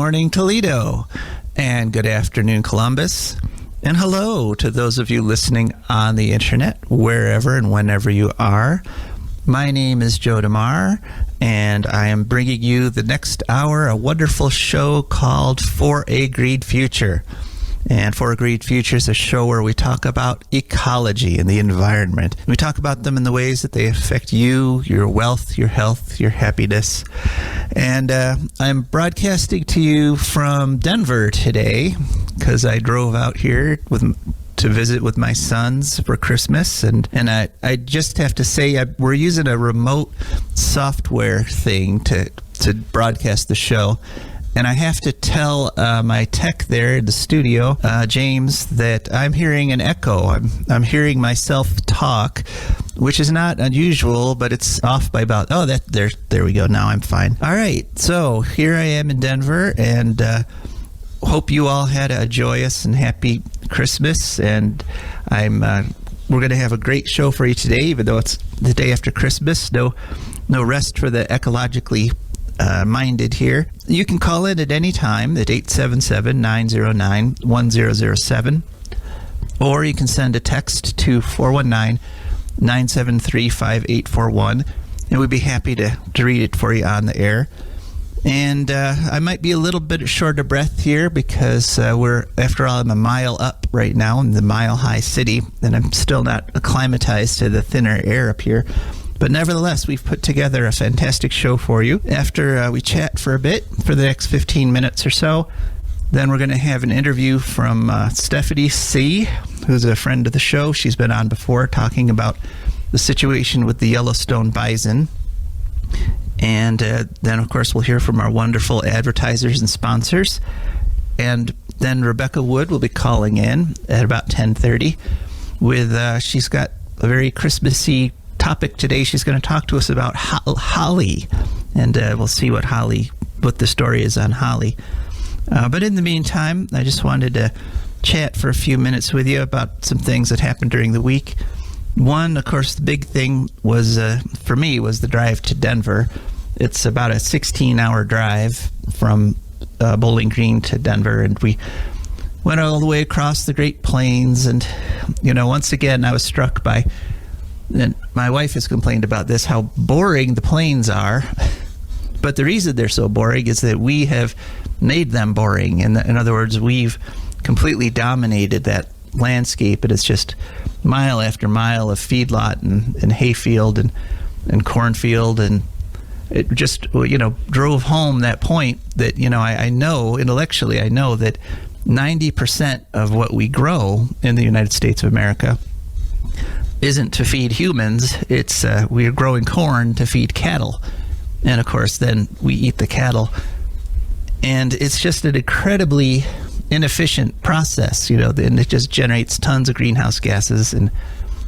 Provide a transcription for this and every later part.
morning, Toledo, and good afternoon, Columbus, and hello to those of you listening on the internet, wherever and whenever you are. My name is Joe DeMare, and I am bringing you the next hour, a wonderful show called For a Green Future. And For a Green Future is a show where we talk about ecology and the environment. We talk about them in the ways that they affect you, your wealth, your health, your happiness. And I'm broadcasting to you from Denver today because I drove out here to visit with my sons for Christmas. And I just have to say, we're using a remote software thing to broadcast the show. And I have to tell my tech there in the studio, James, that I'm hearing an echo. I'm hearing myself talk, which is not unusual, but it's off by about, there we go. Now I'm fine. All right. So here I am in Denver, and hope you all had a joyous and happy Christmas. And we're going to have a great show for you today, even though it's the day after Christmas. No rest for the ecologically minded here. You can call in at any time at 877-909-1007, or you can send a text to 419-973-5841, and we'd be happy to read it for you on the air. And I might be a little bit short of breath here because after all, I'm a mile up right now in the Mile High City, and I'm still not acclimatized to the thinner air up here. But nevertheless, we've put together a fantastic show for you. After we chat for a bit, for the next 15 minutes or so, then we're going to have an interview from Stephaney Seay, who's a friend of the show. She's been on before talking about the situation with the Yellowstone bison. And then, of course, we'll hear from our wonderful advertisers and sponsors. And then Rebecca Wood will be calling in at about 10:30 with, she's got a very Christmassy topic today. She's going to talk to us about holly, and we'll see what the story is on holly. But in the meantime, I just wanted to chat for a few minutes with you about some things that happened during the week. One, of course, the big thing was, for me, was the drive to Denver. It's about a 16-hour drive from Bowling Green to Denver, and we went all the way across the Great Plains. And, once again, I was struck by, and my wife has complained about this, how boring the plains are. But the reason they're so boring is that we have made them boring. In other words, we've completely dominated that landscape, and it's just mile after mile of feedlot and hayfield and cornfield, and it just drove home that point that I know intellectually, I know that 90% of what we grow in the United States of America isn't to feed humans. It's we're growing corn to feed cattle, and of course then we eat the cattle, and it's just an incredibly inefficient process, and it just generates tons of greenhouse gases. And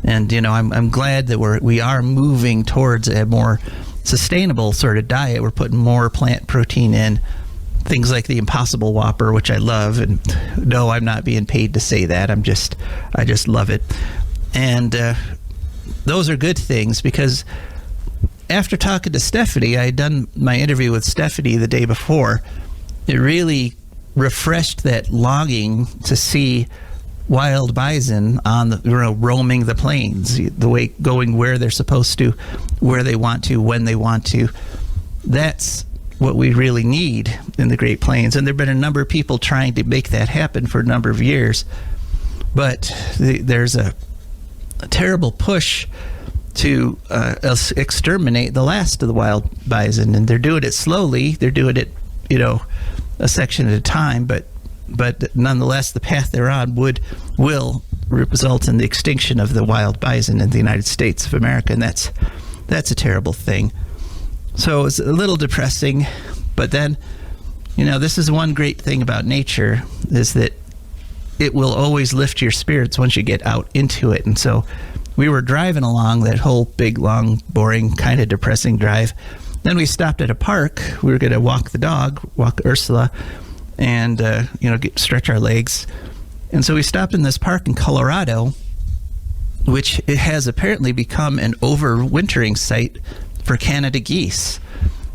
I'm glad that we are moving towards a more sustainable sort of diet. We're putting more plant protein in, things like the Impossible Whopper, which I love, and no, I'm not being paid to say that. I just love it. And those are good things, because after talking to Stephaney, I had done my interview with Stephaney the day before. It really refreshed that longing to see wild bison roaming the plains, the way going where they're supposed to, where they want to, when they want to. That's what we really need in the Great Plains. And there have been a number of people trying to make that happen for a number of years. But there's a terrible push to exterminate the last of the wild bison, and they're doing it slowly. They're doing it, a section at a time, but nonetheless, the path they're on will result in the extinction of the wild bison in the United States of America, and that's a terrible thing. So it's a little depressing, but then, this is one great thing about nature, is that it will always lift your spirits once you get out into it. And so we were driving along that whole big, long, boring, kind of depressing drive. Then we stopped at a park. We were going to walk Ursula, and stretch our legs. And so we stopped in this park in Colorado, which it has apparently become an overwintering site for Canada geese.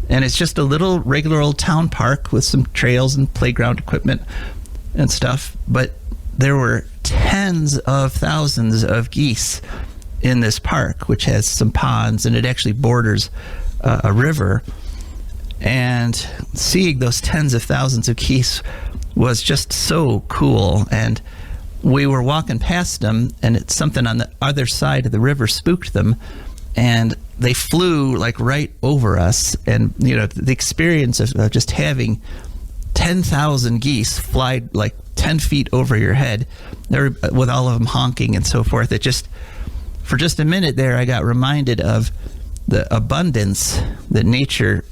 And it's just a little regular old town park with some trails and playground equipment and stuff. But there were tens of thousands of geese in this park, which has some ponds, and it actually borders a river. And seeing those tens of thousands of geese was just so cool. And we were walking past them, and it's something on the other side of the river spooked them, and they flew like right over us. And the experience of just having 10,000 geese fly like 10 feet over your head, with all of them honking and so forth, it just, for just a minute there, I got reminded of the abundance that nature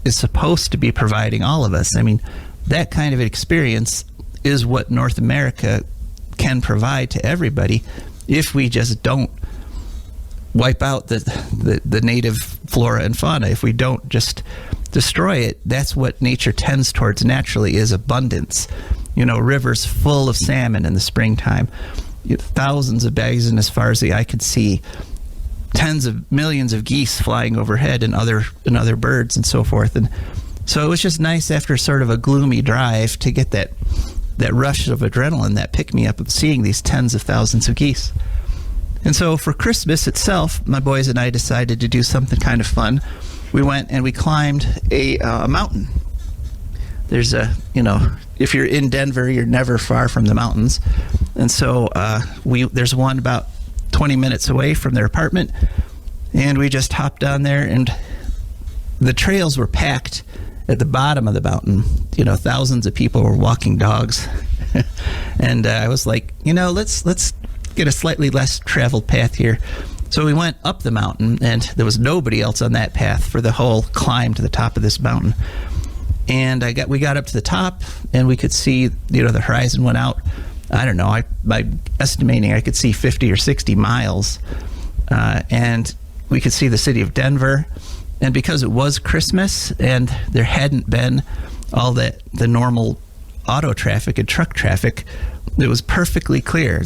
is supposed to be providing all of us. I mean, that kind of experience is what North America can provide to everybody if we just don't wipe out the native flora and fauna. If we don't just destroy it, that's what nature tends towards naturally, is abundance. Rivers full of salmon in the springtime, thousands of bison as far as the eye could see, tens of millions of geese flying overhead, and other birds and so forth. And so it was just nice after sort of a gloomy drive to get that rush of adrenaline, that pick-me-up of seeing these tens of thousands of geese. And so for Christmas itself, my boys and I decided to do something kind of fun. We went and we climbed a mountain. There's if you're in Denver, you're never far from the mountains. And so there's one about 20 minutes away from their apartment, and we just hopped down there, and the trails were packed at the bottom of the mountain. Thousands of people were walking dogs. And I was like, let's get a slightly less traveled path here. So we went up the mountain, and there was nobody else on that path for the whole climb to the top of this mountain. And we got up to the top, and we could see, the horizon went out. I don't know, by estimating, I could see 50 or 60 miles. And we could see the city of Denver. And because it was Christmas and there hadn't been all the normal auto traffic and truck traffic, it was perfectly clear.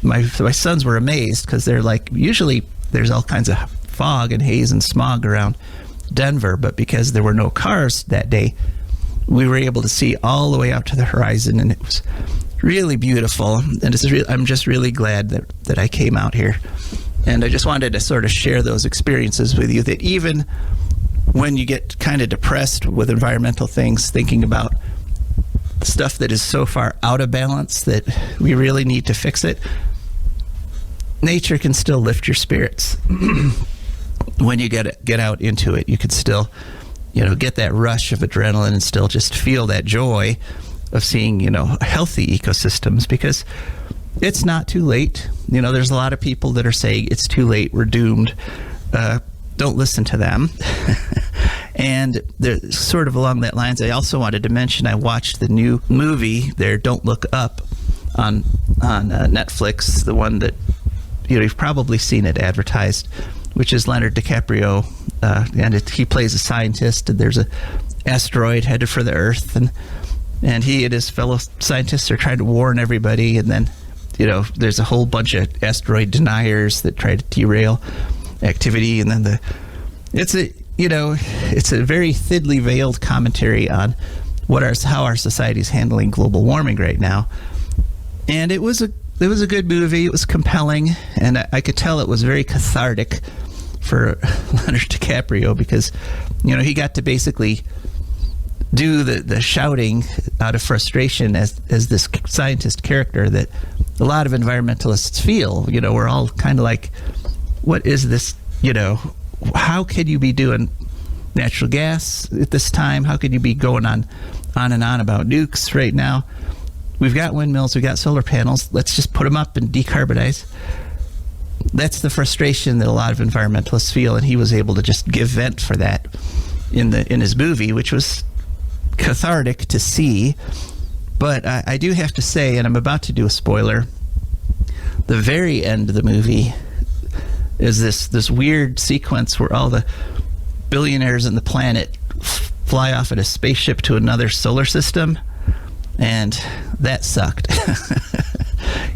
My sons were amazed, because they're like, usually there's all kinds of fog and haze and smog around Denver, but because there were no cars that day, we were able to see all the way out to the horizon, and it was really beautiful. And I'm just really glad that I came out here. And I just wanted to sort of share those experiences with you, that even when you get kind of depressed with environmental things, thinking about stuff that is so far out of balance that we really need to fix it, nature can still lift your spirits. When you get out into it, you can still, get that rush of adrenaline and still just feel that joy of seeing, healthy ecosystems, because it's not too late. There's a lot of people that are saying it's too late, we're doomed. Don't listen to them. And sort of along that lines, I also wanted to mention, I watched the new movie there, Don't Look Up, on Netflix, the one that you've probably seen it advertised, which is Leonardo DiCaprio, and he plays a scientist, and there's a asteroid headed for the Earth, and he and his fellow scientists are trying to warn everybody, and then there's a whole bunch of asteroid deniers that try to derail activity, and then it's a very thinly veiled commentary on how our society is handling global warming right now. And it was a good movie. It was compelling, and I could tell it was very cathartic for Leonardo DiCaprio, because he got to basically do the shouting out of frustration as this scientist character that a lot of environmentalists feel. We're all kind of like, what is this? How could you be doing natural gas at this time? How could you be going on and on about nukes right now? We've got windmills, we've got solar panels. Let's just put them up and decarbonize. That's the frustration that a lot of environmentalists feel, and he was able to just give vent for that in his movie, which was cathartic to see. But I do have to say, and I'm about to do a spoiler, the very end of the movie is this weird sequence where all the billionaires on the planet fly off in a spaceship to another solar system, and that sucked.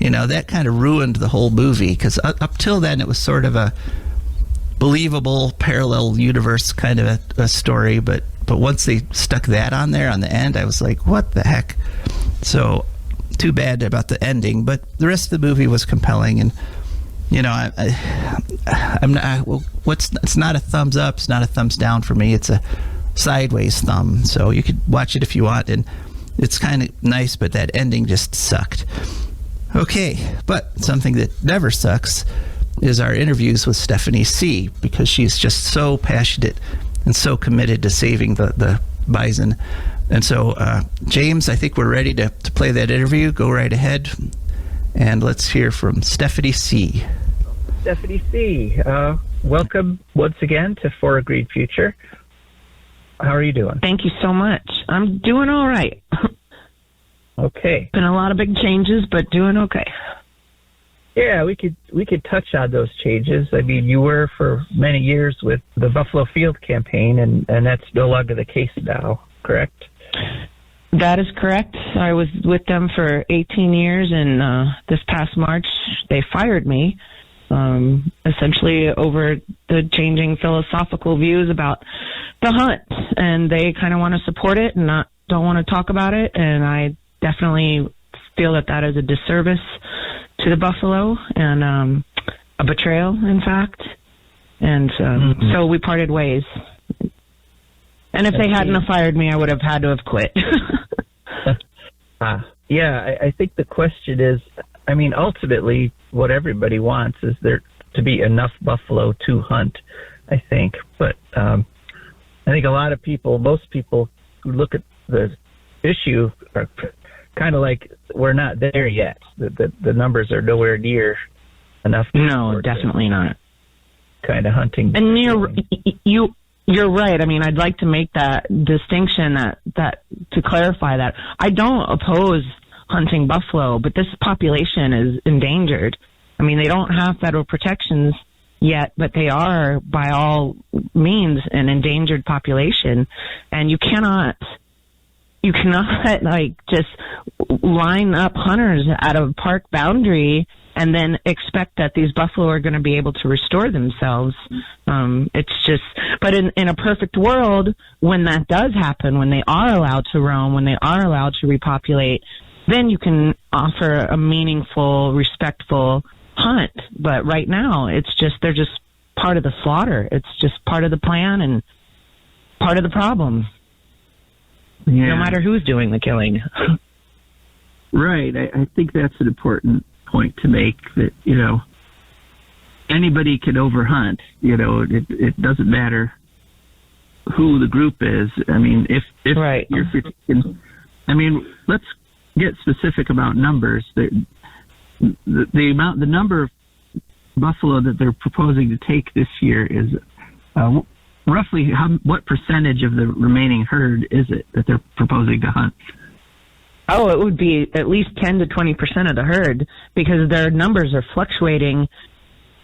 That kind of ruined the whole movie, because up till then it was sort of a believable parallel universe kind of a story, but But once they stuck that on there on the end, I was like, what the heck? So too bad about the ending, but the rest of the movie was compelling. And I'm not. Well, it's not a thumbs up. It's not a thumbs down for me. It's a sideways thumb. So you could watch it if you want, and it's kind of nice. But that ending just sucked. Okay, but something that never sucks is our interviews with Stephaney Seay, because she's just so passionate and so committed to saving the bison. And so, James, I think we're ready to play that interview. Go right ahead, and let's hear from Stephaney Seay. Stephaney Seay, welcome once again to For a Green Future. How are you doing? Thank you so much. I'm doing all right. Okay. Been a lot of big changes, but doing okay. Yeah, we could touch on those changes. I mean, you were for many years with the Buffalo Field campaign, and that's no longer the case now, correct? That is correct. I was with them for 18 years, and this past March, they fired me, essentially over the changing philosophical views about the hunt. And they kind of want to support it and don't want to talk about it, and I definitely feel that is a disservice to the buffalo and a betrayal, in fact. And so we parted ways. And if they hadn't have fired me, I would have had to have quit. Yeah, I think the question is, I mean, ultimately, what everybody wants is there to be enough buffalo to hunt, I think. But I think a lot of people, most people who look at the issue are kind of like, we're not there yet. The numbers are nowhere near enough. No, definitely not. Kind of hunting. And you're right. I mean, I'd like to make that distinction, that to clarify that I don't oppose hunting buffalo, but this population is endangered. I mean, they don't have federal protections yet, but they are by all means an endangered population, and you cannot like just line up hunters at a park boundary and then expect that these buffalo are going to be able to restore themselves. It's just, but in a perfect world, when that does happen, when they are allowed to roam, when they are allowed to repopulate, then you can offer a meaningful, respectful hunt. But right now, they're just part of the slaughter. It's just part of the plan and part of the problem. Yeah. No matter who's doing the killing. Right. I think that's an important point to make, that, anybody can overhunt. It doesn't matter who the group is. I mean, if right. you're critiquing, I mean, let's get specific about numbers. The number of buffalo that they're proposing to take this year is roughly what percentage of the remaining herd is it that they're proposing to hunt? Oh, it would be at least 10 to 20% of the herd, because their numbers are fluctuating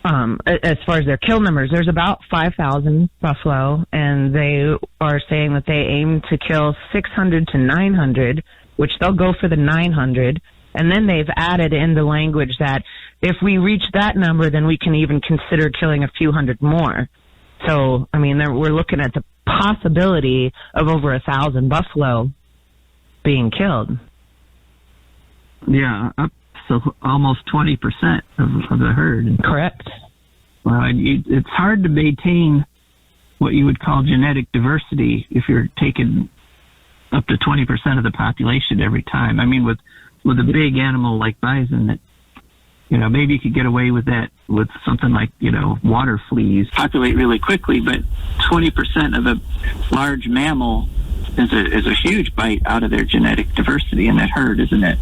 as far as their kill numbers. There's about 5,000 buffalo, and they are saying that they aim to kill 600 to 900, which they'll go for the 900. And then they've added in the language that if we reach that number, then we can even consider killing a few hundred more. So, I mean, we're looking at the possibility of over 1,000 buffalo being killed. Yeah, up to almost 20% of the herd. Correct. Well, it's hard to maintain what you would call genetic diversity if you're taking up to 20% of the population every time. I mean, with a big animal like bison, that maybe you could get away with that with something like, water fleas. Populate really quickly, but 20% of a large mammal is a huge bite out of their genetic diversity in that herd, isn't it?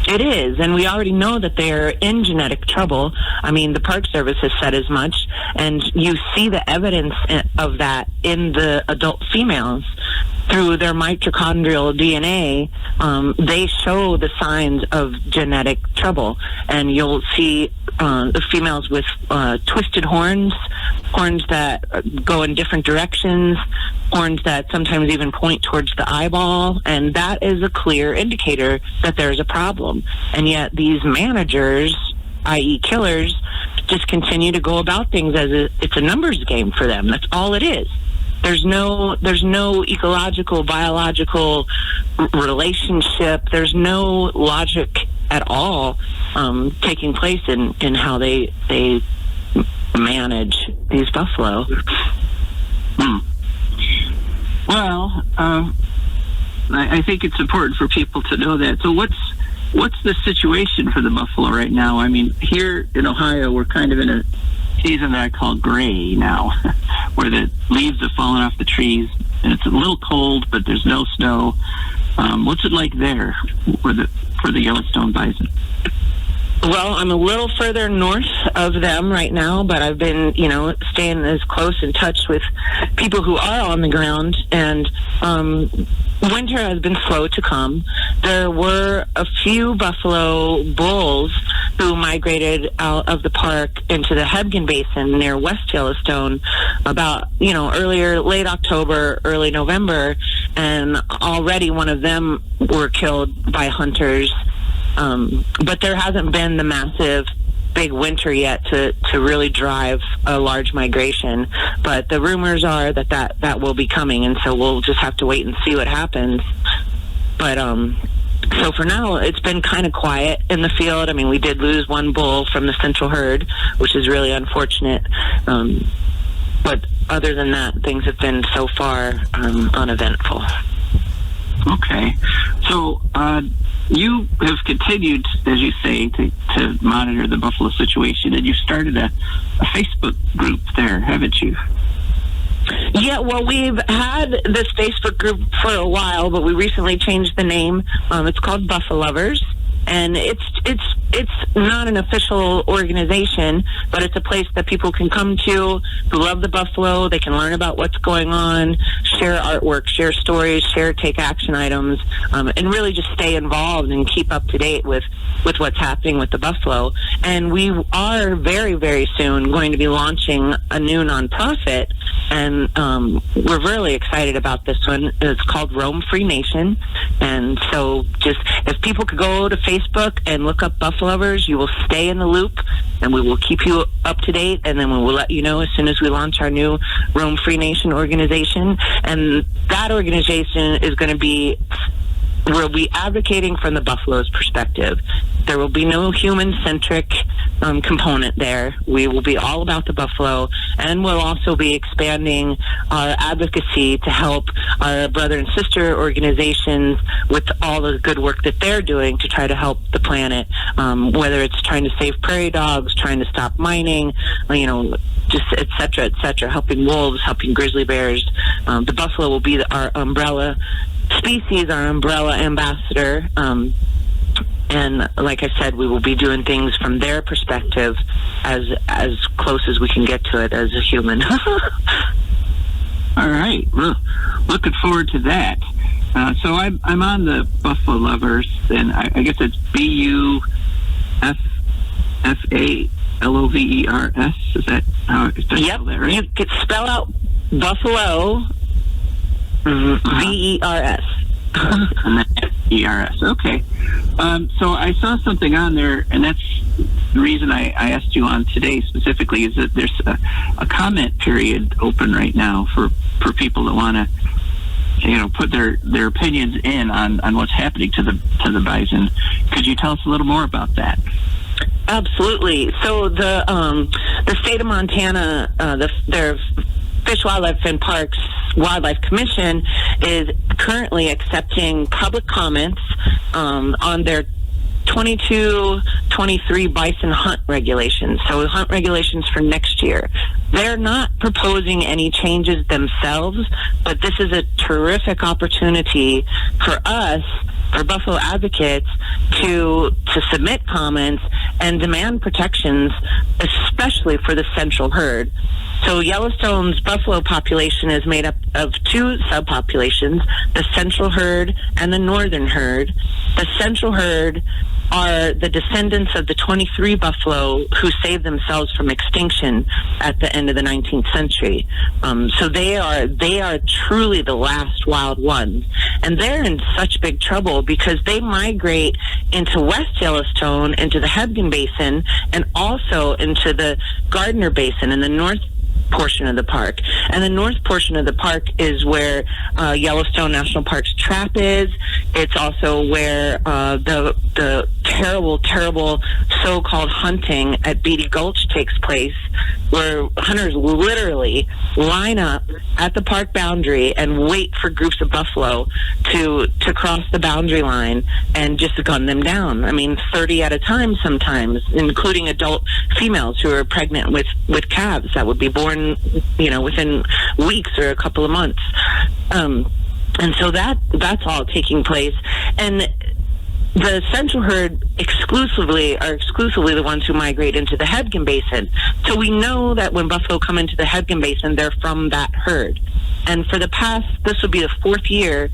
It is, and we already know that they're in genetic trouble. I mean, the Park Service has said as much, and you see the evidence of that in the adult females. Through their mitochondrial DNA, they show the signs of genetic trouble. And you'll see the females with twisted horns that go in different directions, horns that sometimes even point towards the eyeball. And that is a clear indicator that there's a problem. And yet these managers, i.e. killers, just continue to go about things as it's a numbers game for them. That's all it is. There's no ecological, biological relationship. There's no logic at all taking place in how they manage these buffalo. Well, I think it's important for people to know that. So what's the situation for the buffalo right now? I mean, here in Ohio, we're kind of in a season that I call gray now, where the leaves have fallen off the trees, and it's a little cold, but there's no snow. What's it like there for the Yellowstone bison? Well, I'm a little further north of them right now, but I've been, staying as close in touch with people who are on the ground, and winter has been slow to come. There were a few buffalo bulls who migrated out of the park into the Hebgen Basin near West Yellowstone about, late October, early November, and already one of them were killed by hunters. But there hasn't been the massive big winter yet to really drive a large migration. But the rumors are that will be coming, and so we'll just have to wait and see what happens. But so for now, it's been kind of quiet in the field. I mean, we did lose one bull from the central herd, which is really unfortunate. But other than that, things have been so far uneventful. Okay. So you have continued, as you say, to monitor the buffalo situation, and you started a Facebook group there, haven't you? Yeah, well, we've had this Facebook group for a while, but we recently changed the name. It's called Buffalo Lovers, and it's not an official organization, but it's a place that people can come to who love the buffalo. They can learn about what's going on, share artwork, share stories, share take action items, and really just stay involved and keep up to date with what's happening with the buffalo. And we are very, very soon going to be launching a new nonprofit, and we're really excited about this one. It's called Roam Free Nation. And so just if people could go to Facebook and look up Buffalo Lovers, you will stay in the loop, and we will keep you up to date, and then we will let you know as soon as we launch our new Roam Free Nation organization. And that organization is going to be, we'll be advocating from the buffalo's perspective. There will be no human-centric component there. We will be all about the buffalo, and we'll also be expanding our advocacy to help our brother and sister organizations with all the good work that they're doing to try to help the planet, whether it's trying to save prairie dogs, trying to stop mining, just et cetera, helping wolves, helping grizzly bears. The buffalo will be our umbrella species, our umbrella ambassador. And like I said, we will be doing things from their perspective as close as we can get to it as a human. All right. Well, looking forward to that. So I'm on the Buffalo Lovers, and I guess it's BUFFALOVERS. Is that how it's spelled? Yep. That, right? You could spell out Buffalo VERS. And then ERS. Okay. So I saw something on there, and that's the reason I asked you on today specifically, is that there's a comment period open right now for people that want to, put their opinions in on what's happening to the bison. Could you tell us a little more about that? Absolutely. So the state of Montana, their Fish, Wildlife, and Parks Wildlife Commission is currently accepting public comments on their 22-23 bison hunt regulations. So hunt regulations for next year. They're not proposing any changes themselves, but this is a terrific opportunity for us, for buffalo advocates, to submit comments and demand protections, especially for the central herd. So Yellowstone's buffalo population is made up of two subpopulations, the central herd and the northern herd. The central herd are the descendants of the 23 buffalo who saved themselves from extinction at the end of the 19th century. So they are truly the last wild ones. And they're in such big trouble because they migrate into West Yellowstone, into the Hebgen Basin, and also into the Gardner Basin in the portion of the park. And the north portion of the park is where Yellowstone National Park's trap is. It's also where the terrible so-called hunting at Beatty Gulch takes place, where hunters literally line up at the park boundary and wait for groups of buffalo to cross the boundary line and just gun them down. I mean, 30 at a time sometimes, including adult females who are pregnant with calves that would be born, within weeks or a couple of months. And so that's all taking place. And the central herd exclusively the ones who migrate into the Hebgen Basin. So we know that when buffalo come into the Hebgen Basin, they're from that herd. And this would be the fourth year,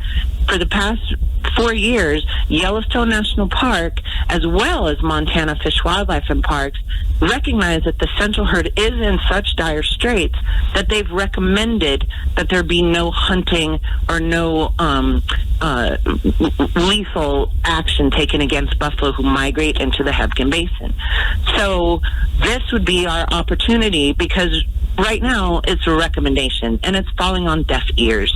for the past 4 years, Yellowstone National Park, as well as Montana Fish, Wildlife, and Parks, recognize that the central herd is in such dire straits that they've recommended that there be no hunting or no lethal action taken against buffalo who migrate into the Hebgen Basin. So this would be our opportunity, because right now it's a recommendation and it's falling on deaf ears.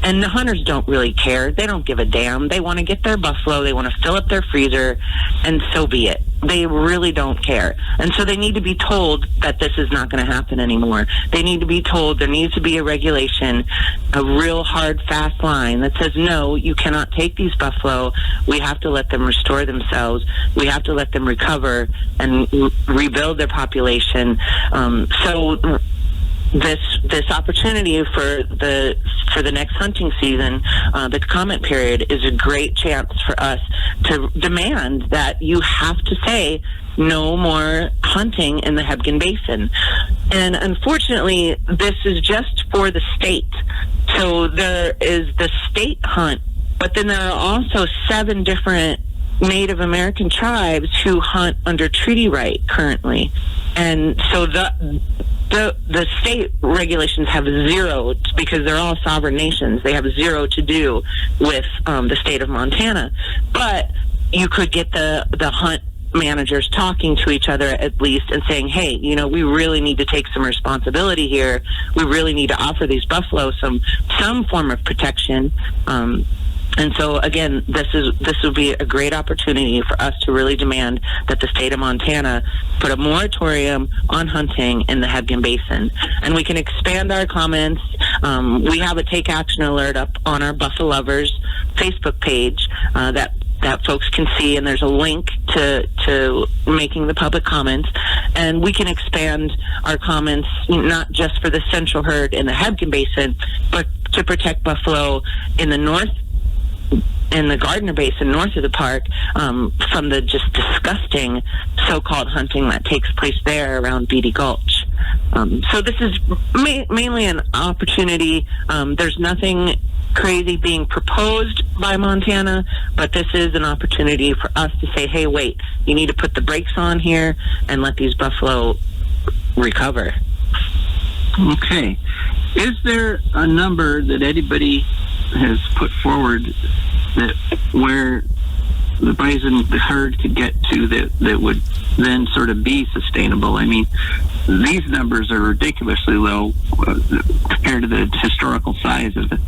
And the hunters don't really care. They don't give a damn. They want to get their buffalo. They want to fill up their freezer, and so be it. They really don't care. And so they need to be told that this is not going to happen anymore. They need to be told there needs to be a regulation, a real hard, fast line that says, no, you cannot take these buffalo. We have to let them restore themselves. We have to let them recover and rebuild their population. So this opportunity for the next hunting season, the comment period, is a great chance for us to demand that you have to say no more hunting in the Hebgen Basin. And unfortunately, this is just for the state. So there is the state hunt, but then there are also 7 different Native American tribes who hunt under treaty right currently. And so the state regulations have zero, because they're all sovereign nations. They have zero to do with the state of Montana. But you could get the hunt managers talking to each other at least and saying, hey, we really need to take some responsibility here. We really need to offer these buffalo some form of protection. And so, again, this would be a great opportunity for us to really demand that the state of Montana put a moratorium on hunting in the Hebgen Basin. And we can expand our comments. We have a Take Action alert up on our Buffalo Lovers Facebook page that folks can see, and there's a link to making the public comments. And we can expand our comments not just for the central herd in the Hebgen Basin, but to protect buffalo in the north, in the Gardner Basin north of the park, from the just disgusting so-called hunting that takes place there around Beatty Gulch. So this is mainly an opportunity. There's nothing crazy being proposed by Montana, but this is an opportunity for us to say, hey, wait, you need to put the brakes on here and let these buffalo recover. Okay. Is there a number that anybody has put forward that where the bison, the herd, could get to that would then sort of be sustainable? I mean, these numbers are ridiculously low compared to the historical size of the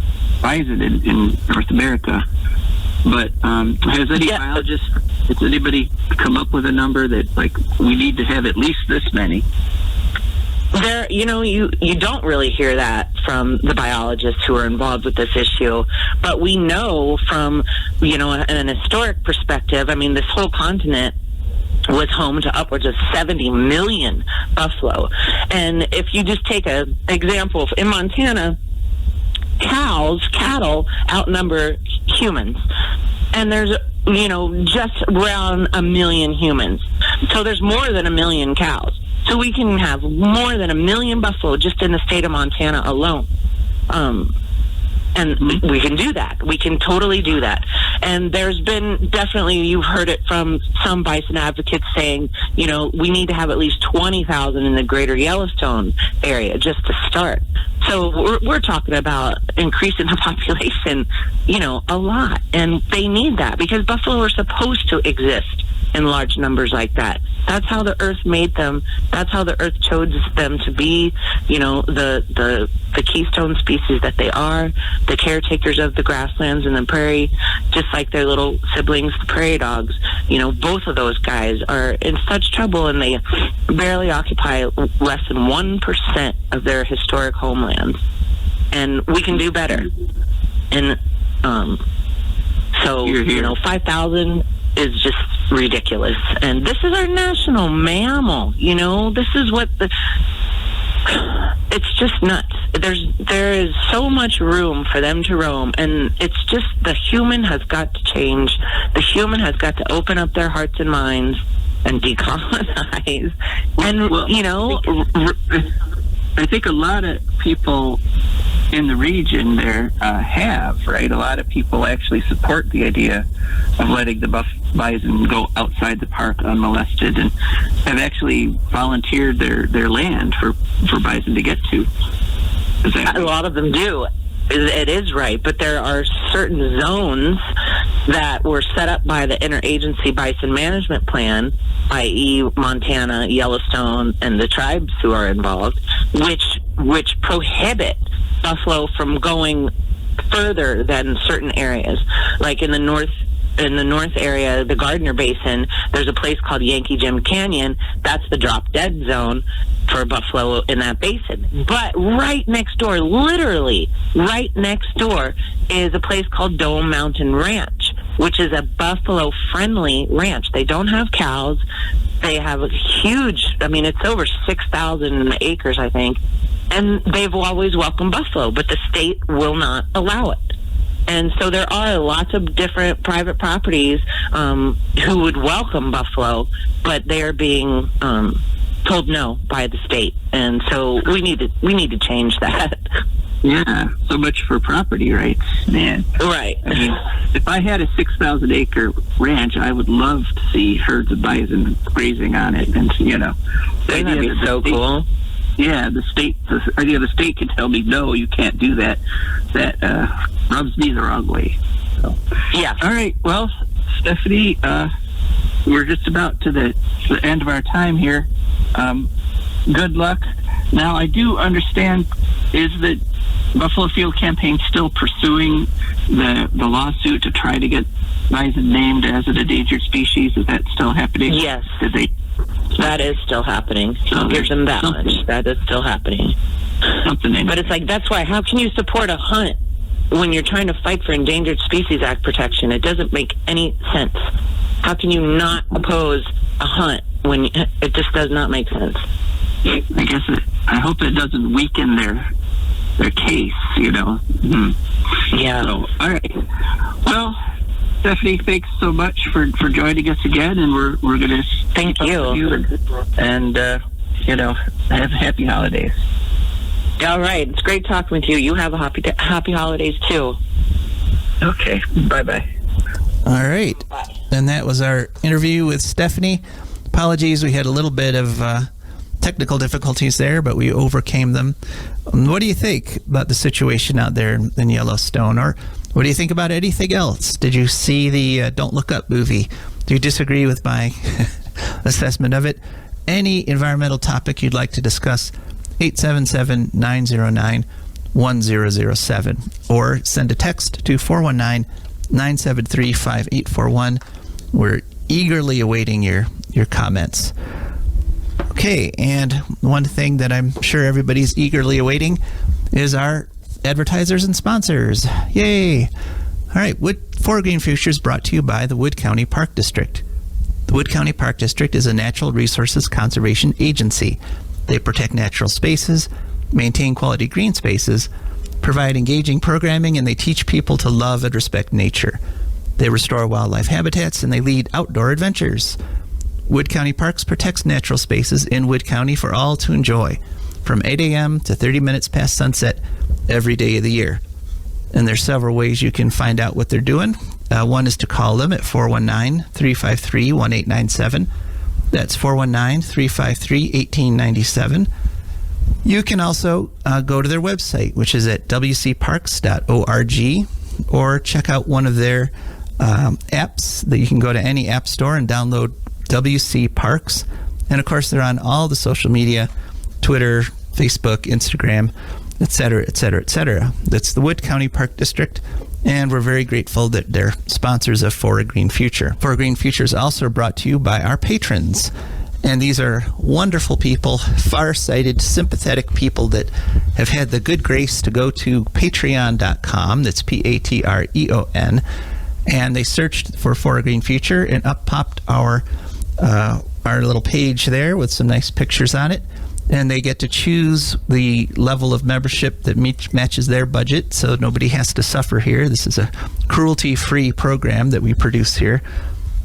bison in North America. But has anybody come up with a number that, like, we need to have at least this many? There, you don't really hear that from the biologists who are involved with this issue, but we know from, an historic perspective, I mean, this whole continent was home to upwards of 70 million buffalo. And if you just take an example, in Montana, cattle outnumber humans. And there's, just around 1 million humans. So there's more than 1 million cows. So we can have more than 1 million buffalo just in the state of Montana alone. And we can do that. We can totally do that. And there's been definitely, you've heard it from some bison advocates saying, we need to have at least 20,000 in the greater Yellowstone area just to start. So we're talking about increasing the population, a lot. And they need that because buffalo are supposed to exist in large numbers like that. That's how the earth made them. That's how the earth chose them to be, the keystone species that they are, the caretakers of the grasslands and the prairie, just like their little siblings, the prairie dogs. Both of those guys are in such trouble, and they barely occupy less than 1% of their historic homelands. And we can do better. And so, 5,000 is just ridiculous. And this is our national mammal. This is what it's just nuts. There is so much room for them to roam, and it's just the human has got to change. The human has got to open up their hearts and minds and decolonize. I think a lot of people in the region there have, right? A lot of people actually support the idea of letting the bison go outside the park unmolested, and have actually volunteered their land for bison to get to. A lot of them do. It is right, but there are certain zones that were set up by the Interagency Bison Management Plan, i.e. Montana, Yellowstone, and the tribes who are involved, which prohibit buffalo from going further than certain areas. Like in the north area, the Gardner Basin, there's a place called Yankee Jim Canyon. That's the drop dead zone for buffalo in that basin. But right next door, literally right next door, is a place called Dome Mountain Ranch, which is a buffalo friendly ranch. They don't have cows. They have a huge, it's over 6,000 acres, I think. And they've always welcomed buffalo, but the state will not allow it. And so there are lots of different private properties who would welcome buffalo, but they are being told no by the state. And so we need to change that. Yeah, so much for property rights, man. Right. If I had a 6,000 acre ranch, I would love to see herds of bison grazing on it, and that'd be so cool. Yeah, the state can tell me, no, you can't do that. That rubs me the wrong way. So. Yeah. All right. Well, Stephaney, we're just about to the end of our time here. Good luck. Now, I do understand, is the Buffalo Field Campaign still pursuing the lawsuit to try to get bison named as an endangered species? Is that still happening? Yes. That is still happening. I'll give them that much. That is still happening. But it's like, that's why, how can you support a hunt when you're trying to fight for Endangered Species Act protection? It doesn't make any sense. How can you not oppose a hunt when it just does not make sense? I guess I hope it doesn't weaken their case, Yeah. So, all right. Well, Stephaney, thanks so much for joining us again, and we're going to thank you, and have happy holidays. All right, it's great talking with you. You have a happy holidays too. Okay, bye. All right, and that was our interview with Stephaney. Apologies, we had a little bit of technical difficulties there, but we overcame them. What do you think about the situation out there in Yellowstone, or what do you think about anything else? Did you see the Don't Look Up movie? Do you disagree with my assessment of it? Any environmental topic you'd like to discuss, 877-909-1007, or send a text to 419-973-5841. We're eagerly awaiting your comments. Okay, and one thing that I'm sure everybody's eagerly awaiting is our advertisers and sponsors. Yay! All right, For Green Futures brought to you by the Wood County Park District. The Wood County Park District is a natural resources conservation agency. They protect natural spaces, maintain quality green spaces, provide engaging programming, and they teach people to love and respect nature. They restore wildlife habitats, and they lead outdoor adventures. Wood County Parks protects natural spaces in Wood County for all to enjoy, from 8 a.m. to 30 minutes past sunset every day of the year. And there's several ways you can find out what they're doing. One is to call them at 419-353-1897. That's 419-353-1897. You can also go to their website, which is at wcparks.org, or check out one of their apps that you can go to any app store and download WC Parks. And of course, they're on all the social media, Twitter, Facebook, Instagram, et cetera, et cetera, et cetera. That's the Wood County Park District. And we're very grateful that they're sponsors of For a Green Future. For a Green Future is also brought to you by our patrons. And these are wonderful people, far-sighted, sympathetic people that have had the good grace to go to patreon.com. That's Patreon. And they searched for a Green Future, and up popped our little page there with some nice pictures on it. And they get to choose the level of membership that matches their budget, so nobody has to suffer here. This is a cruelty-free program that we produce here.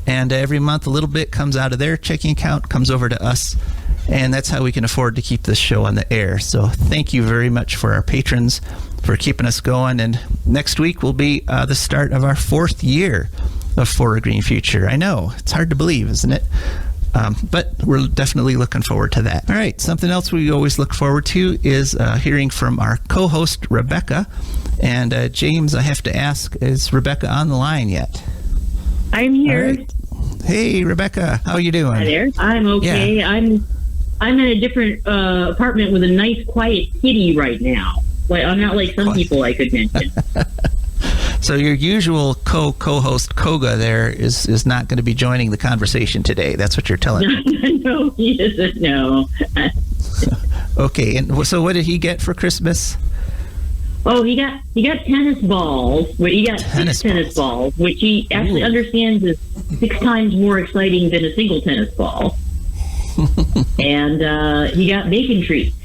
And every month, a little bit comes out of their checking account, comes over to us, and that's how we can afford to keep this show on the air. So thank you very much for our patrons for keeping us going. And next week will be the start of our 4th year of For a Green Future. I know, it's hard to believe, isn't it? But we're definitely looking forward to that. All right, something else we always look forward to is hearing from our co-host, Rebecca. And James, I have to ask, is Rebecca on the line yet? I'm here. Right. Hey, Rebecca, how are you doing? Hi there. I'm okay. Yeah. I'm in a different apartment with a nice, quiet kitty right now. Like, I'm not like some people I could mention. So your usual co-host Koga there is not going to be joining the conversation today. That's what you're telling me. No, he isn't. No. Okay, and so what did he get for Christmas? Oh, he got tennis balls. He got 6 tennis balls, which he actually understands is 6 times more exciting than a single tennis ball. And he got bacon treats.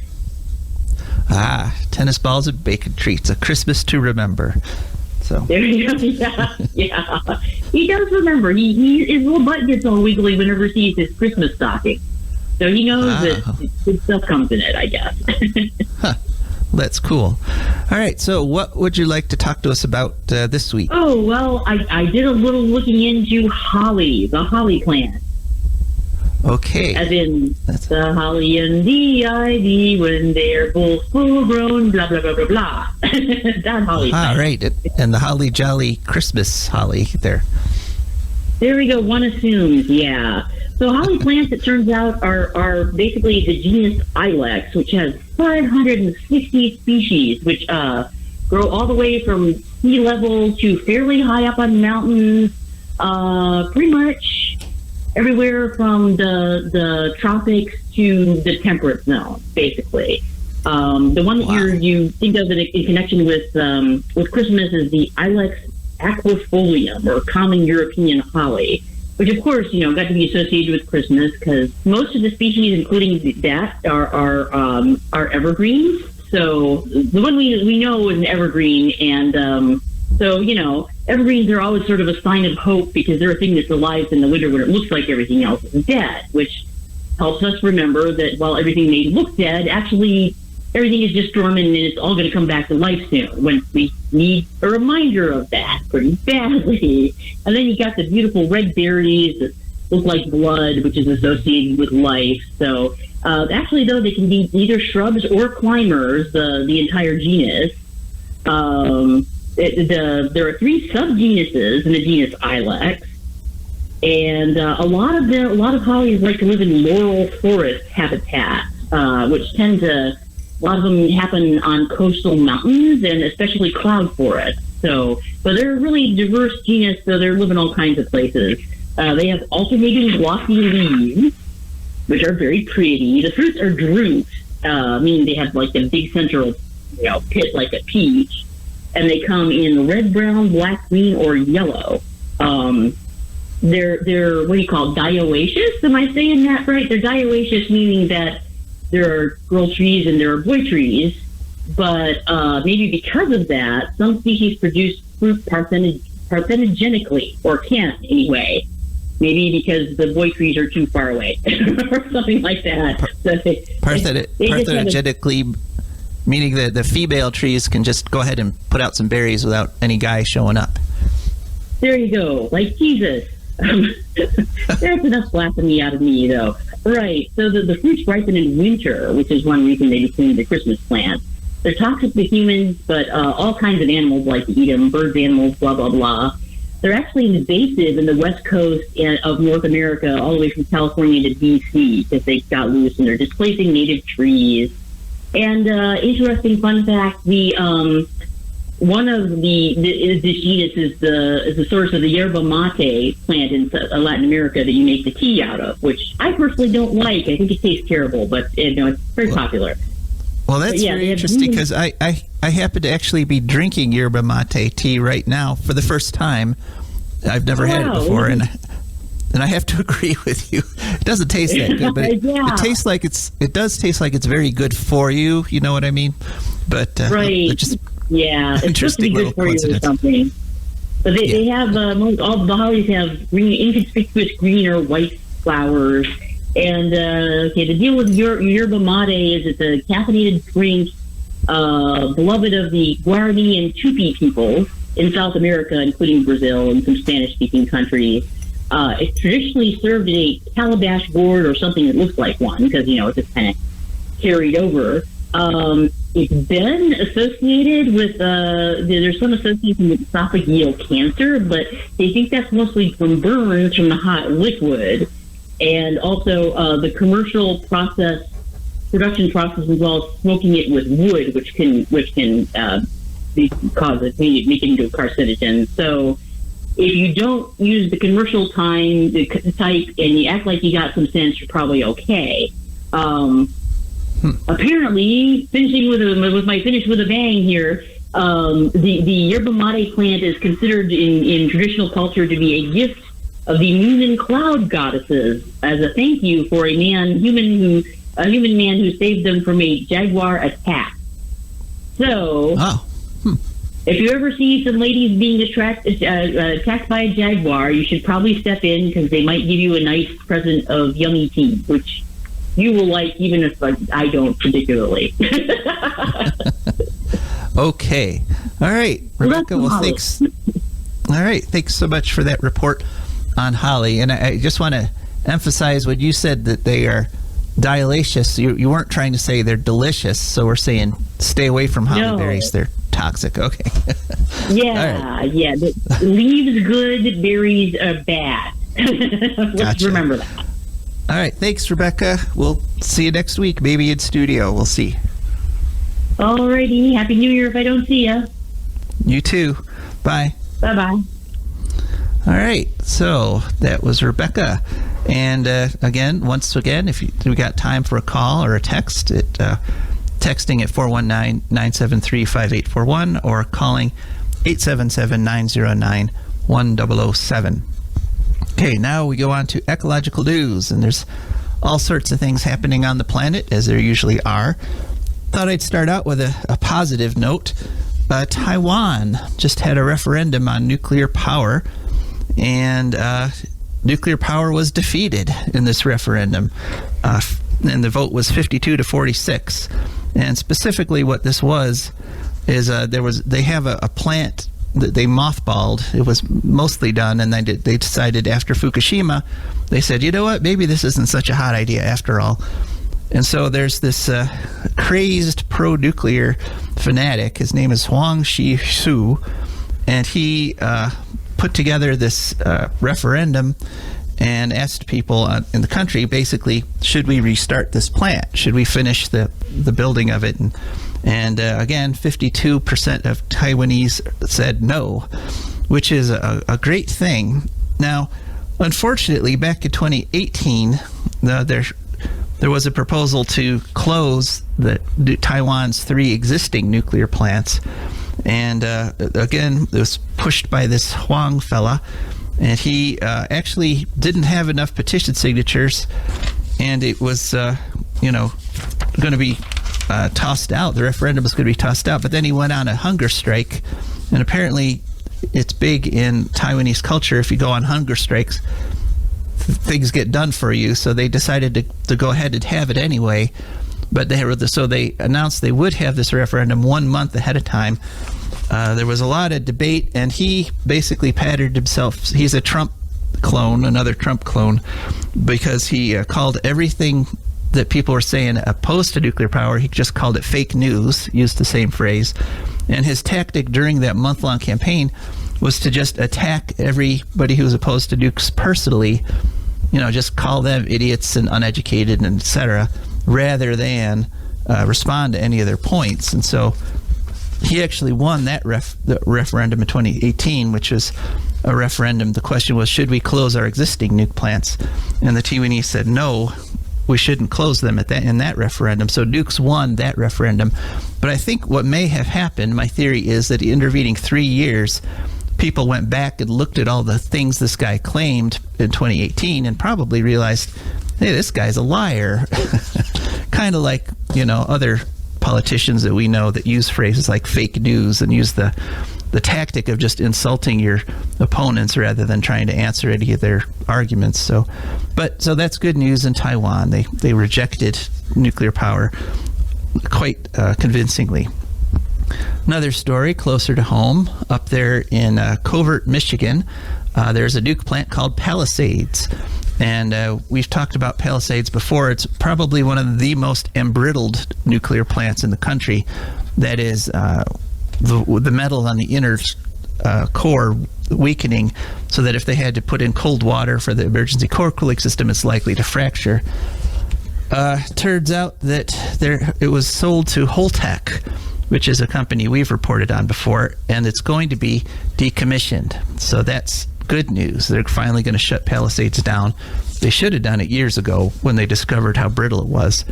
Tennis balls and bacon treats. A Christmas to remember. So. There you go. Yeah. He does remember. His little butt gets all wiggly whenever he sees his Christmas stocking. So he knows that good stuff comes in it, I guess. Huh. That's cool. All right. So what would you like to talk to us about this week? Oh, well, I did a little looking into holly, the holly plant. Okay. As in the holly and the ivy when they're both full grown, blah, blah, blah, blah, blah. That holly plant. Right. And the holly jolly Christmas holly there. There we go. One assumes, yeah. So holly plants, it turns out, are basically the genus Ilex, which has 560 species, which grow all the way from sea level to fairly high up on mountains, pretty much everywhere from the tropics to the temperate zone, basically. The one that you think of in connection with Christmas is the Ilex aquifolium, or common European holly, which of course, got to be associated with Christmas because most of the species, including that, are evergreens. So the one we know is an evergreen, and so evergreens are always sort of a sign of hope because they're a thing that's alive in the winter when it looks like everything else is dead, which helps us remember that while everything may look dead, actually everything is just dormant and it's all going to come back to life soon, when we need a reminder of that pretty badly. And then you got the beautiful red berries that look like blood, which is associated with life. So actually, though, they can be either shrubs or climbers, the entire genus. There are 3 subgenuses in the genus Ilex, and a lot of hollies like to live in laurel forest habitats, which tend to. A lot of them happen on coastal mountains and especially cloud forests. So they're a really diverse genus, so they live in all kinds of places. They have alternating glossy leaves, which are very pretty. The fruits are drupes, meaning they have like a big central pit like a peach. And they come in red, brown, black, green, or yellow. They're what do you call it, dioecious? Am I saying that right? They're dioecious, meaning that there are girl trees and there are boy trees, but maybe because of that, some species produce fruit parthenogenically, or can anyway. Maybe because the boy trees are too far away, or something like that. Parthenogenically, meaning that the female trees can just go ahead and put out some berries without any guy showing up. There you go, like Jesus. There's enough blasphemy out of me, though. Right, so the fruits ripen in winter, which is one reason they became the Christmas plant. They're toxic to humans, but all kinds of animals like to eat them, birds, animals, blah, blah, blah. they're actually invasive in the west coast of North America, all the way from California to D.C., because they got loose and they're displacing native trees. And interesting fun fact: one of this genus is the source of the yerba mate plant in Latin America that you make the tea out of, which I personally don't like. I think it tastes terrible, but it's very popular. Well, that's very interesting, because I happen to actually be drinking yerba mate tea right now for the first time. I've never had it before, and I have to agree with you. It doesn't taste that good, but it tastes like it does taste like it's very good for you. You know what I mean? But right, just it's supposed to be good for you or something. But they have all the hollies have inconspicuous green or white flowers. And the deal with yerba mate is it's a caffeinated drink, beloved of the Guarani and Tupi people in South America, including Brazil and some Spanish-speaking countries. It's traditionally served in a calabash gourd or something that looks like one, because it's just kind of carried over. It's been associated with there's some association with esophageal cancer, but they think that's mostly from burns from the hot liquid. And also the commercial production process involves smoking it with wood, which can make it into a carcinogen. So if you don't use the commercial type and you act like you got some sense, you're probably okay. Apparently, finishing with my finish with a bang here, the yerba mate plant is considered in traditional culture to be a gift of the moon and cloud goddesses as a thank you for a human man who saved them from a jaguar attack. So, if you ever see some ladies being attacked by a jaguar, you should probably step in, because they might give you a nice present of yummy tea, which you will like, even if I don't particularly. Okay. All right, Rebecca. Well, thanks. All right, thanks so much for that report on holly. And I just want to emphasize what you said, that they are dilaceous. You weren't trying to say they're delicious, so we're saying stay away from holly berries. They're toxic. Okay. Yeah. The leaves good, berries are bad. Let's remember that. All right, thanks, Rebecca. We'll see you next week, maybe in studio. We'll see. Alrighty, Happy New Year if I don't see you. You too. Bye. Bye-bye. All right, so that was Rebecca. And once again, if we got time for a call or a text, texting at 419-973-5841 or calling 877-909-1007. Okay, now we go on to ecological news, and there's all sorts of things happening on the planet, as there usually are. Thought I'd start out with a positive note. Taiwan just had a referendum on nuclear power, and nuclear power was defeated in this referendum, and the vote was 52 to 46. And specifically, what this was is they have a plant that they mothballed. It was mostly done, and they decided after Fukushima, they said, you know what, maybe this isn't such a hot idea after all. And so there's this crazed pro-nuclear fanatic. His name is Huang Shi-su, and he put together this referendum and asked people in the country, basically, should we restart this plant? Should we finish the building of it? And again, 52% of Taiwanese said no, which is a great thing. Now, unfortunately, back in 2018, there was a proposal to close Taiwan's 3 existing nuclear plants. And again, it was pushed by this Huang fella. And he actually didn't have enough petition signatures. And it was, going to be tossed out. The referendum was going to be tossed out. But then he went on a hunger strike. And apparently, it's big in Taiwanese culture. If you go on hunger strikes, things get done for you. So they decided to go ahead and have it anyway. But they announced they would have this referendum 1 month ahead of time. There was a lot of debate, and he basically patted himself. He's a Trump clone, another Trump clone, because he called everything that people were saying opposed to nuclear power, he just called it fake news, used the same phrase. And his tactic during that month-long campaign was to just attack everybody who was opposed to nukes personally, just call them idiots and uneducated and etc., rather than respond to any of their points. And so he actually won that the referendum in 2018, which was a referendum. The question was, should we close our existing nuke plants? And the Taiwanese said, no, we shouldn't close them in that referendum. So nukes won that referendum. But I think what may have happened, my theory is that the intervening 3 years, people went back and looked at all the things this guy claimed in 2018 and probably realized, hey, this guy's a liar. Kind of like, other politicians that we know that use phrases like fake news and use the tactic of just insulting your opponents rather than trying to answer any of their arguments. So that's good news in Taiwan. They rejected nuclear power quite convincingly. Another story closer to home, up there in Covert, Michigan, there's a nuke plant called Palisades. And we've talked about Palisades before. It's probably one of the most embrittled nuclear plants in the country. That is, the metal on the inner core weakening, so that if they had to put in cold water for the emergency core cooling system, it's likely to fracture. Turns out that it was sold to Holtec, which is a company we've reported on before, and it's going to be decommissioned. So that's good news. They're finally going to shut Palisades down. They should have done it years ago when they discovered how brittle it was.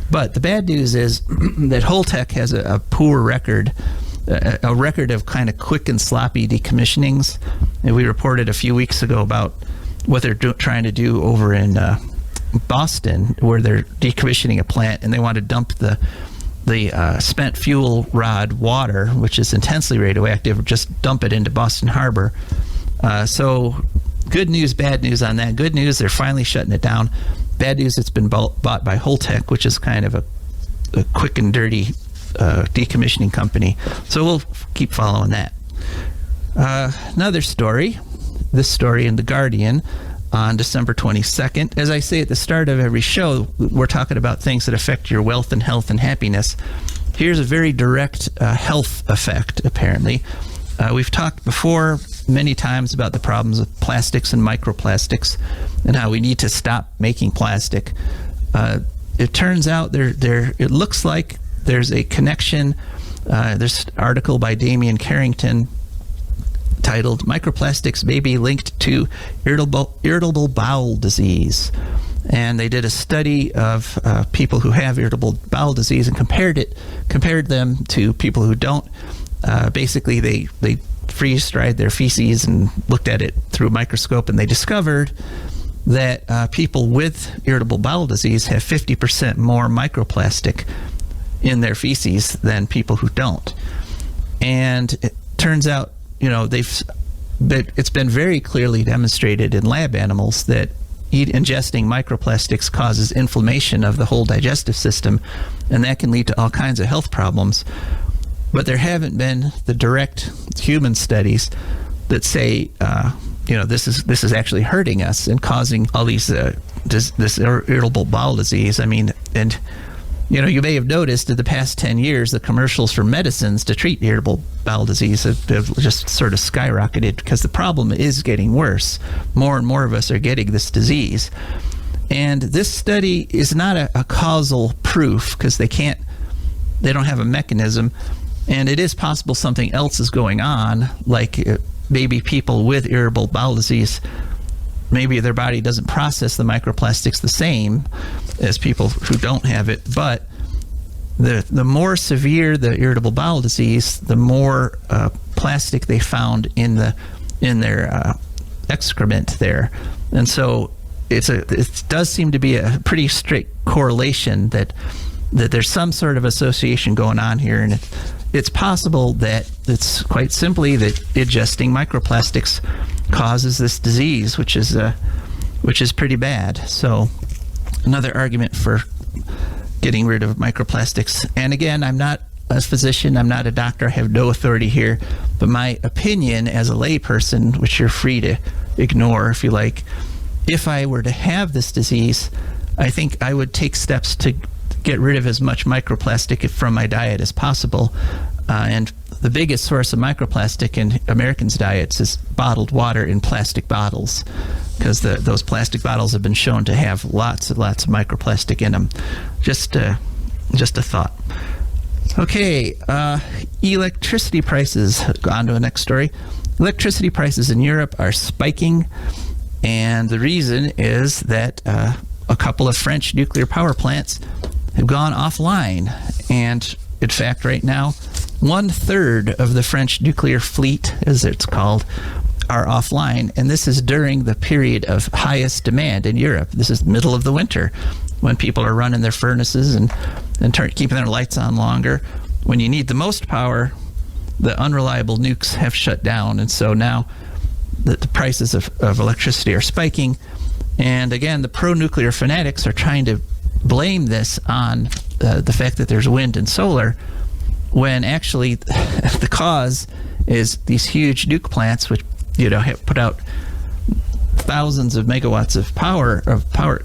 But the bad news is that Holtec has a poor record, a record of kind of quick and sloppy decommissionings. And we reported a few weeks ago about what they're trying to do over in Boston, where they're decommissioning a plant and they want to dump the spent fuel rod water, which is intensely radioactive, just dump it into Boston Harbor. So good news, bad news on that. Good news, they're finally shutting it down. Bad news, it's been bought by Holtec, which is kind of a quick and dirty decommissioning company. So we'll keep following that. Another story, this story in The Guardian on December 22nd. As I say at the start of every show, we're talking about things that affect your wealth and health and happiness. Here's a very direct health effect, apparently. We've talked before many times about the problems of plastics and microplastics and how we need to stop making plastic. It turns out it looks like there's a connection. There's an article by Damian Carrington titled "Microplastics May Be Linked to Irritable Bowel Disease." And they did a study of people who have irritable bowel disease and compared them to people who don't. Basically, they freeze-dried their feces and looked at it through a microscope, and they discovered that people with irritable bowel disease have 50% more microplastic in their feces than people who don't. And it turns out, it's been very clearly demonstrated in lab animals that ingesting microplastics causes inflammation of the whole digestive system, and that can lead to all kinds of health problems. But there haven't been the direct human studies that say, this is actually hurting us and causing all these this irritable bowel disease. I mean, and you may have noticed in the past 10 years, the commercials for medicines to treat irritable bowel disease have just sort of skyrocketed because the problem is getting worse. More and more of us are getting this disease. And this study is not a causal proof because they don't have a mechanism. And it is possible something else is going on, like maybe people with irritable bowel disease, maybe their body doesn't process the microplastics the same as people who don't have it. But the more severe the irritable bowel disease, the more plastic they found in their excrement there. And so it does seem to be a pretty strict correlation that there's some sort of association going on here, and it's possible that it's quite simply that ingesting microplastics causes this disease, which is pretty bad. So another argument for getting rid of microplastics. And again, I'm not a physician, I'm not a doctor, I have no authority here, but my opinion as a layperson, which you're free to ignore if you like, if I were to have this disease, I think I would take steps to get rid of as much microplastic from my diet as possible. And the biggest source of microplastic in Americans' diets is bottled water in plastic bottles, because those plastic bottles have been shown to have lots and lots of microplastic in them. Just a thought. Okay, electricity prices. On to the next story. Electricity prices in Europe are spiking, and the reason is that a couple of French nuclear power plants have gone offline. And in fact, right now, 1/3 of the French nuclear fleet, as it's called, are offline. And this is during the period of highest demand in Europe. This is middle of the winter, when people are running their furnaces and keeping their lights on longer. When you need the most power, the unreliable nukes have shut down. And so now the prices of electricity are spiking. And again, the pro-nuclear fanatics are trying to blame this on the fact that there's wind and solar, when actually the cause is these huge nuke plants, which have put out thousands of megawatts of power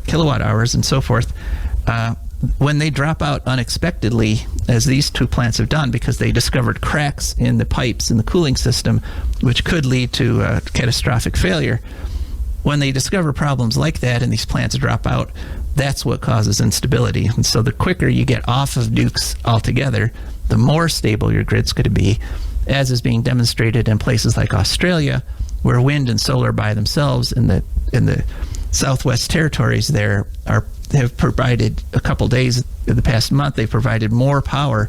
kilowatt hours and so forth. When they drop out unexpectedly, as these two plants have done, because they discovered cracks in the pipes in the cooling system, which could lead to catastrophic failure. When they discover problems like that and these plants drop out, that's what causes instability. And so the quicker you get off of nukes altogether, the more stable your grid's going to be, as is being demonstrated in places like Australia, where wind and solar by themselves in the Southwest Territories there have provided, a couple days in the past month, they've provided more power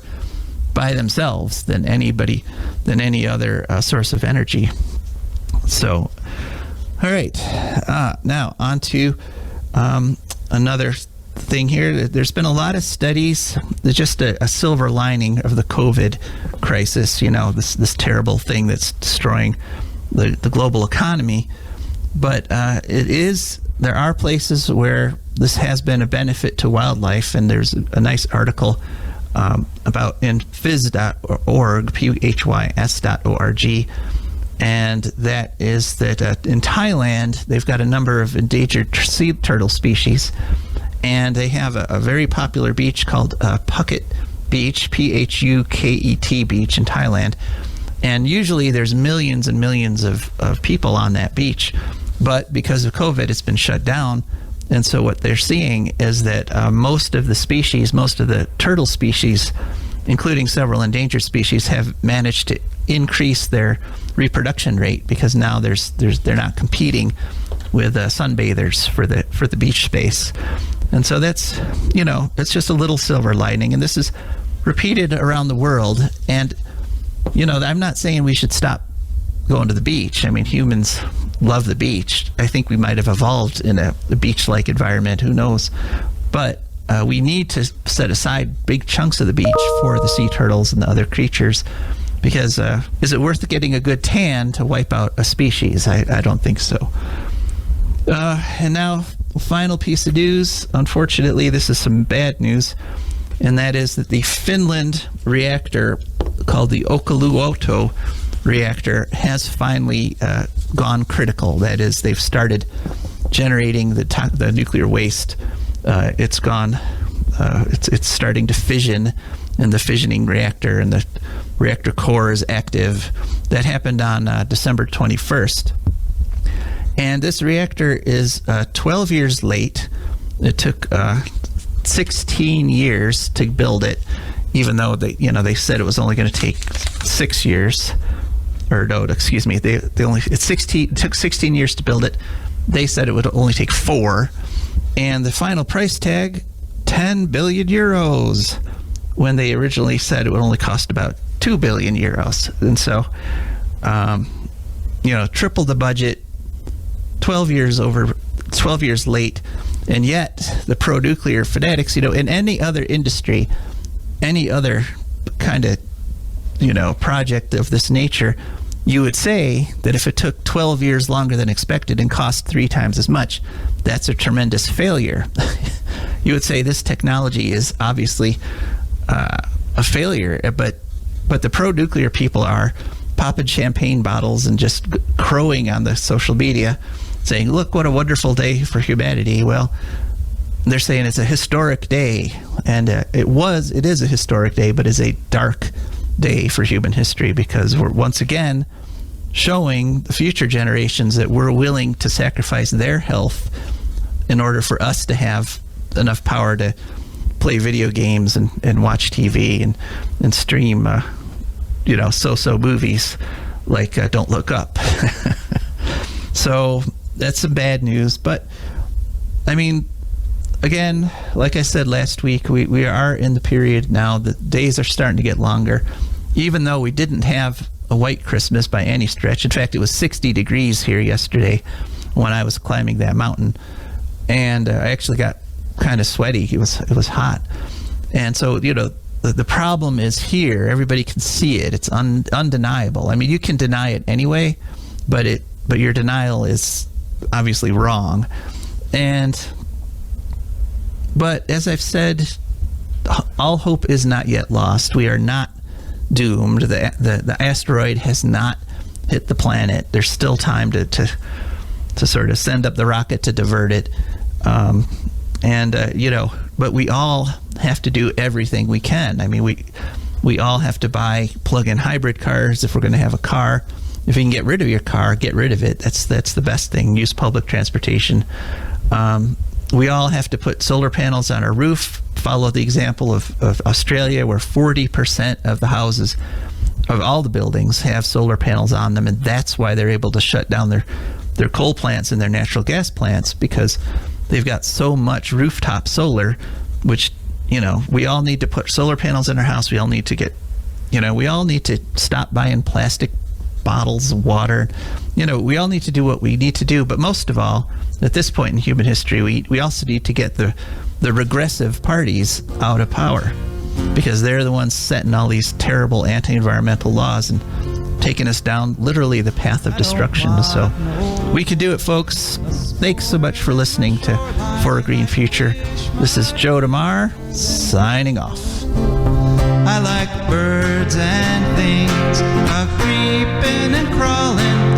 by themselves than any other source of energy. So, all right, now on to another thing here. There's been a lot of studies. There's just a silver lining of the COVID crisis, this terrible thing that's destroying the global economy. But there are places where this has been a benefit to wildlife, and there's a nice article about in phys.org, phys.org, and that is that in Thailand they've got a number of endangered sea turtle species, and they have a very popular beach called Phuket Beach, Phuket Beach in Thailand. And usually there's millions and millions of people on that beach, but because of COVID, it's been shut down. And so what they're seeing is that most of the turtle species, including several endangered species, have managed to increase their reproduction rate, because now they're not competing with sunbathers for the beach space. And so that's it's just a little silver lining, and this is repeated around the world. And I'm not saying we should stop going to the beach. I mean, humans love the beach. I think we might have evolved in a beach-like environment. Who knows? But we need to set aside big chunks of the beach for the sea turtles and the other creatures, because is it worth getting a good tan to wipe out a species? I don't think so. And now, final piece of news. Unfortunately, this is some bad news, and that is that the Finland reactor called the Olkiluoto reactor has finally gone critical. That is, they've started generating the nuclear waste. It's starting to fission in the fissioning reactor, and the reactor core is active. That happened on December 21st. And this reactor is 12 years late. It took 16 years to build it, even though they said it was only going to take 6 years. Or no, excuse me. It took 16 years to build it. They said it would only take 4, and the final price tag, 10 billion euros, when they originally said it would only cost about 2 billion euros. And so, triple the budget, 12 years late, and yet the pro-nuclear fanatics, in any other industry, any other kind of, project of this nature, you would say that if it took 12 years longer than expected and cost 3 times as much, that's a tremendous failure. You would say this technology is obviously a failure, but the pro-nuclear people are popping champagne bottles and just crowing on the social media, saying, look, what a wonderful day for humanity. Well, they're saying it's a historic day, and it is a historic day, but it's a dark day for human history, because we're once again showing the future generations that we're willing to sacrifice their health in order for us to have enough power to play video games and watch TV and stream, so-so movies like Don't Look Up. So that's some bad news. But, I mean, again, like I said last week, we are in the period now that days are starting to get longer, even though we didn't have a white Christmas by any stretch. In fact, it was 60 degrees here yesterday when I was climbing that mountain, and I actually got kind of sweaty. It was hot. And so, the problem is here. Everybody can see it. It's undeniable. I mean, you can deny it anyway, but your denial is obviously wrong. But as I've said, all hope is not yet lost. We are not doomed. The asteroid has not hit the planet. There's still time to sort of send up the rocket to divert it. But we all have to do everything we can. I mean, we all have to buy plug-in hybrid cars if we're going to have a car. If you can get rid of your car, get rid of it. That's the best thing. Use public transportation. We all have to put solar panels on our roof. Follow the example of Australia, where 40% of the houses of all the buildings have solar panels on them, and that's why they're able to shut down their coal plants and their natural gas plants, because they've got so much rooftop solar, which, we all need to put solar panels in our house. We all need to we all need to stop buying plastic bottles of water. We all need to do what we need to do, but most of all, at this point in human history, we also need to get the regressive parties out of power, because they're the ones setting all these terrible anti-environmental laws and taking us down literally the path of destruction. So we can do it, folks. Thanks so much for listening to For a Green Future. This is Joe DeMare signing off. I like birds and things, creeping and crawling